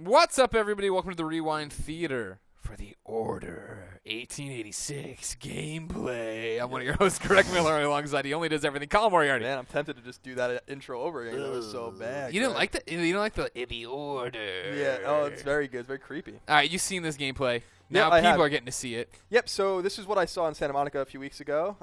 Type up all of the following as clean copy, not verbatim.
What's up, everybody? Welcome to the Rewind Theater for the Order 1886 gameplay. I'm one of your hosts, Greg Miller, alongside he only does everything, Colin Moriarty. Man, I'm tempted to just do that intro over again. It was so bad. You didn't like that? You don't like the Order? Yeah. Oh, it's very good. It's very creepy. All right, you've seen this gameplay. Now I people have. are getting to see it. Yep. So this is what I saw in Santa Monica a few weeks ago.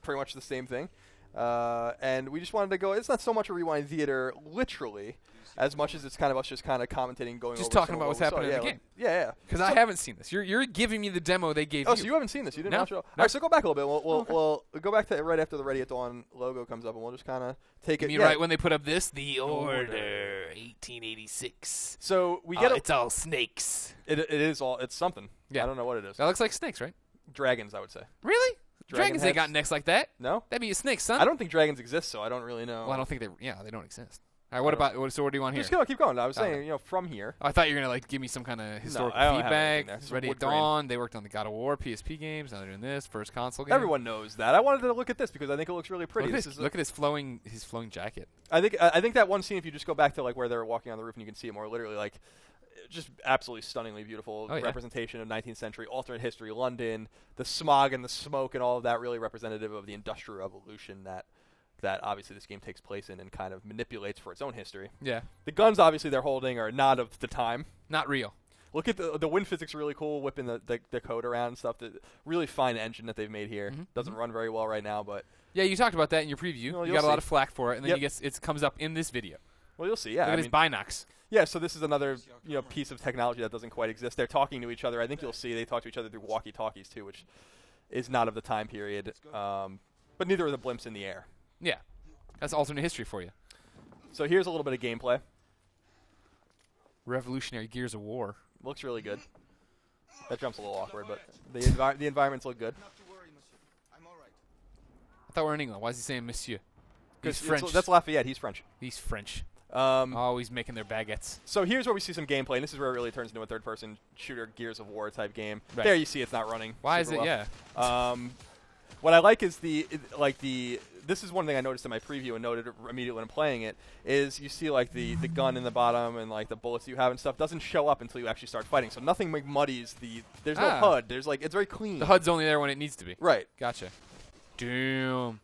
Pretty much the same thing. And we just wanted to go. It's not so much a rewind theater, literally, as much as it's kind of us just kind of commentating, going Just over talking about what's happening in the game. Yeah. Because I haven't seen this. You're giving me the demo they gave you. Oh, so you haven't seen this? You didn't watch it? All No. right, so go back a little bit. We'll go back to right after the Ready at Dawn logo comes up, and we'll just kind of take it. You mean right when they put up this? The Order 1886. So we get it's all snakes. It is all. It's something. Yeah. I don't know what it is. That looks like snakes, right? Dragons, I would say. Really? Dragons ain't heads? got necks like that. No? That'd be a snake, son. I don't think dragons exist, so I don't really know. Well, I don't think they. Yeah, they don't exist. All right, what about? So what do you want here? Just keep going. I was saying, from here. Oh, I thought you were gonna give me some kind of historical I don't have feedback. anything there. Ready at Dawn. They worked on the God of War PSP games. Now they're doing this first console game. Everyone knows that. I wanted to look at this because I think it looks really pretty. Look at his flowing jacket. I think that one scene, if you just go back to like where they're walking on the roof and you can see it more literally, like just absolutely stunningly beautiful representation of 19th century alternate history London, the smog and the smoke and all of that, really representative of the Industrial Revolution that obviously this game takes place in and kind of manipulates for its own history. Yeah. The guns obviously they're holding are not of the time. Not real. Look at the wind physics are really cool, whipping the code around and stuff. The really fine engine that they've made here. Doesn't run very well right now, but yeah, you talked about that in your preview. You got a lot of flack for it, and then it comes up in this video. Well, you'll see. Yeah, Look at his binocs. Yeah, so this is another piece of technology that doesn't quite exist. They're talking to each other. I think you'll see they talk to each other through walkie-talkies too, which is not of the time period. But neither are the blimps in the air. Yeah, that's alternate history for you. So here's a little bit of gameplay. Revolutionary Gears of War. Looks really good. That jump's a little awkward, but the environments look good. I thought we were in England. Why is he saying Monsieur? He's French. That's Lafayette. He's French. He's French. Always making their baguettes. So here's where we see some gameplay, and this is where it really turns into a third-person shooter Gears of War type game. Right. There you see it's not running. Why is it? well. Yeah. What I like is this is one thing I noticed in my preview and noted immediately when I'm playing it, is you see like the gun in the bottom and like the bullets you have and stuff doesn't show up until you actually start fighting. So nothing muddies there's no HUD. There's it's very clean. The HUD's only there when it needs to be. Right. Gotcha. Damn.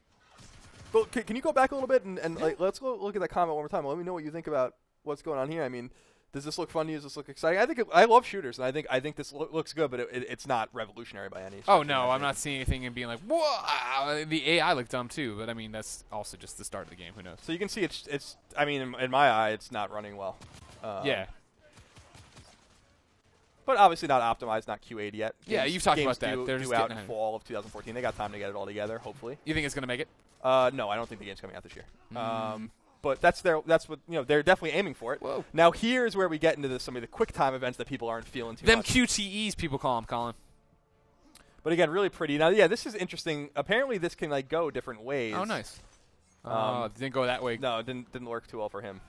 But can you go back a little bit and let's go look at that comment one more time. Let me know what you think about what's going on here. I mean, does this look fun to you? Does this look exciting? I love shooters, and I think this looks good, but it's not revolutionary by any stretch. Oh, no, I'm not seeing anything and being like, whoa. The AI looked dumb, too, but, I mean, that's also just the start of the game. Who knows? So you can see it's I mean, in my eye, it's not running well. Yeah. But obviously not optimized, not QA'd yet. Yeah, you've talked about that. They're just out in fall of 2014. They got time to get it all together, hopefully. You think it's going to make it? No, I don't think the game's coming out this year. But that's what they're definitely aiming for it. Whoa. Now here's where we get into some of the quick time events that people aren't feeling too much. Them QTEs, people call them, Colin. But again, really pretty. Now, yeah, this is interesting. Apparently, this can go different ways. Oh, nice. It didn't go that way. No, it didn't work too well for him.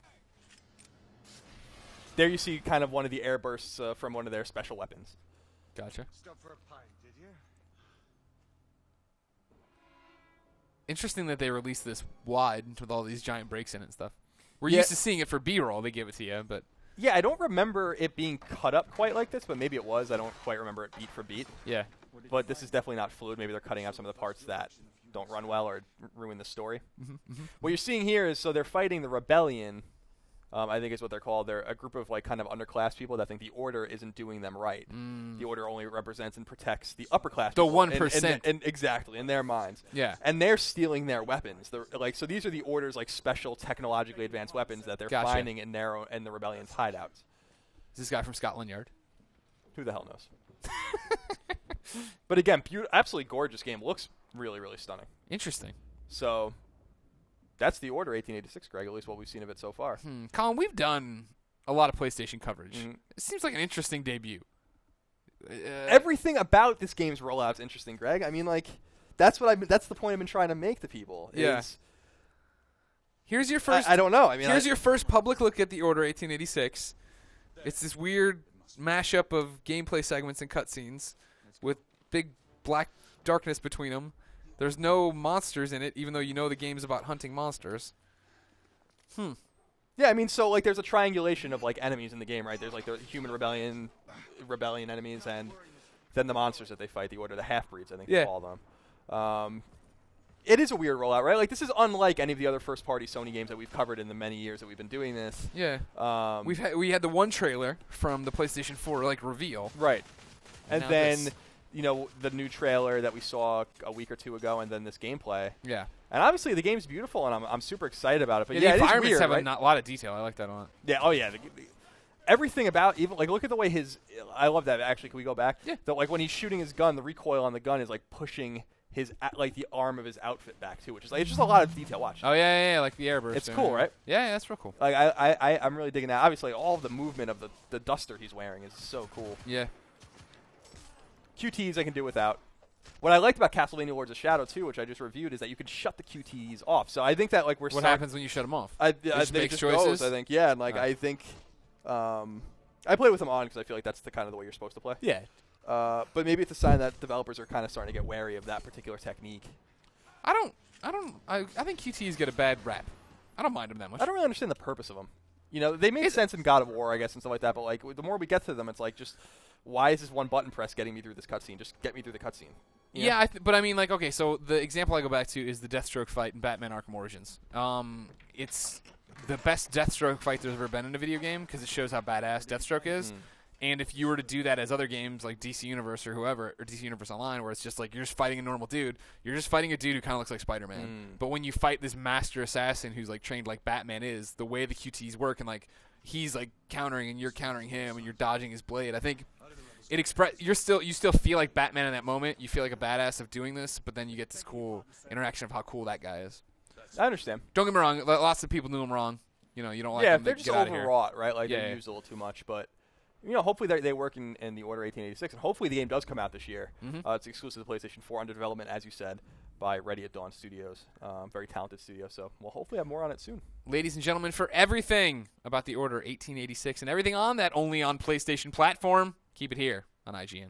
There you see kind of one of the air bursts from one of their special weapons. Gotcha. Stop for a pint, did you? Interesting that they released this wide with all these giant breaks in it and stuff. We're used to seeing it for B-roll. They give it to you, but yeah, I don't remember it being cut up quite like this, but maybe it was. I don't quite remember it beat for beat. Yeah. But this is definitely not fluid. Maybe they're cutting out some of the parts that don't run well or ruin the story. What you're seeing here is they're fighting the rebellion. I think is what they're called. They're a group of kind of underclass people that think the Order isn't doing them right. The Order only represents and protects the upper class. The people 1%. And exactly, in their minds. Yeah. And they're stealing their weapons. So these are the Order's special technologically advanced weapons that they're finding in the rebellion's hideouts. Is this guy from Scotland Yard? Who the hell knows? But again, absolutely gorgeous game. Looks really, really stunning. Interesting. So that's the Order 1886, Greg, at least what we've seen of it so far. Colin, we've done a lot of PlayStation coverage. It seems like an interesting debut. Everything about this game's rollout is interesting, Greg. I mean, that's the point I've been trying to make to people. Here's your first. I don't know. I mean, here's your first public look at the Order 1886. It's this weird mashup of gameplay segments and cutscenes with big black darkness between them. There's no monsters in it, even though you know the game's about hunting monsters. Yeah, Yeah, I mean, so like there's a triangulation of like enemies in the game, right? There's like the human rebellion enemies, and then the monsters that they fight, the Order, the half-breeds, I think they call them. It is a weird rollout, right? Like, this is unlike any of the other first-party Sony games that we've covered in the many years that we've been doing this. Yeah. We had the one trailer from the PlayStation 4 like reveal. Right. And then, you know, the new trailer that we saw a week or two ago, and then this gameplay. Yeah. And obviously the game's beautiful, and I'm super excited about it. But the environments weird, have right? a lot of detail. I like that a lot. Yeah. Oh yeah. Everything about, even like, look at the way I love that. Actually, can we go back? Yeah. Like when he's shooting his gun, the recoil on the gun is like pushing like the arm of his outfit back too, which is like, it's just a lot of detail. Watch. Oh yeah, like the airburst. It's cool, right? Yeah, that's real cool. Like I'm really digging that. Obviously, all of the movement of the duster he's wearing is so cool. Yeah. QTEs I can do without. What I liked about Castlevania Lords of Shadow too, which I just reviewed, is that you could shut the QTEs off. So I think that like what happens when you shut them off? They just choices. Goes, I think. Yeah, and like I think I play with them on because I feel like that's the kind of the way you're supposed to play. Yeah. But maybe it's a sign that developers are kind of starting to get wary of that particular technique. I think QTEs get a bad rap. I don't mind them that much. I don't really understand the purpose of them. You know, they make sense in God of War, I guess, and stuff like that. But like, the more we get to them, it's like, just why is this one button press getting me through this cutscene? Just get me through the cutscene. Yeah, but I mean, like, okay, so the example I go back to is the Deathstroke fight in Batman Arkham Origins. It's the best Deathstroke fight there's ever been in a video game because it shows how badass Deathstroke is. And if you were to do that as other games like DC Universe or whoever, or DC Universe Online, where it's just like you're just fighting a normal dude, you're just fighting a dude who kind of looks like Spider-Man. But when you fight this master assassin who's like trained like Batman is, the way the QTs work and like he's like countering and you're countering him and you're dodging his blade, I think it you still feel like Batman in that moment. You feel like a badass of doing this, but then you get this cool interaction of how cool that guy is. I understand. Don't get me wrong. Lots of people do them wrong. You know, you don't like them. Yeah, they're just overwrought, right? Like they're used a little too much, but. You know, hopefully they work in the Order 1886, and hopefully the game does come out this year. It's exclusive to PlayStation 4, under development, as you said, by Ready at Dawn Studios. Very talented studio, so we'll hopefully have more on it soon. Ladies and gentlemen, for everything about the Order 1886 and everything on that only on PlayStation platform, keep it here on IGN.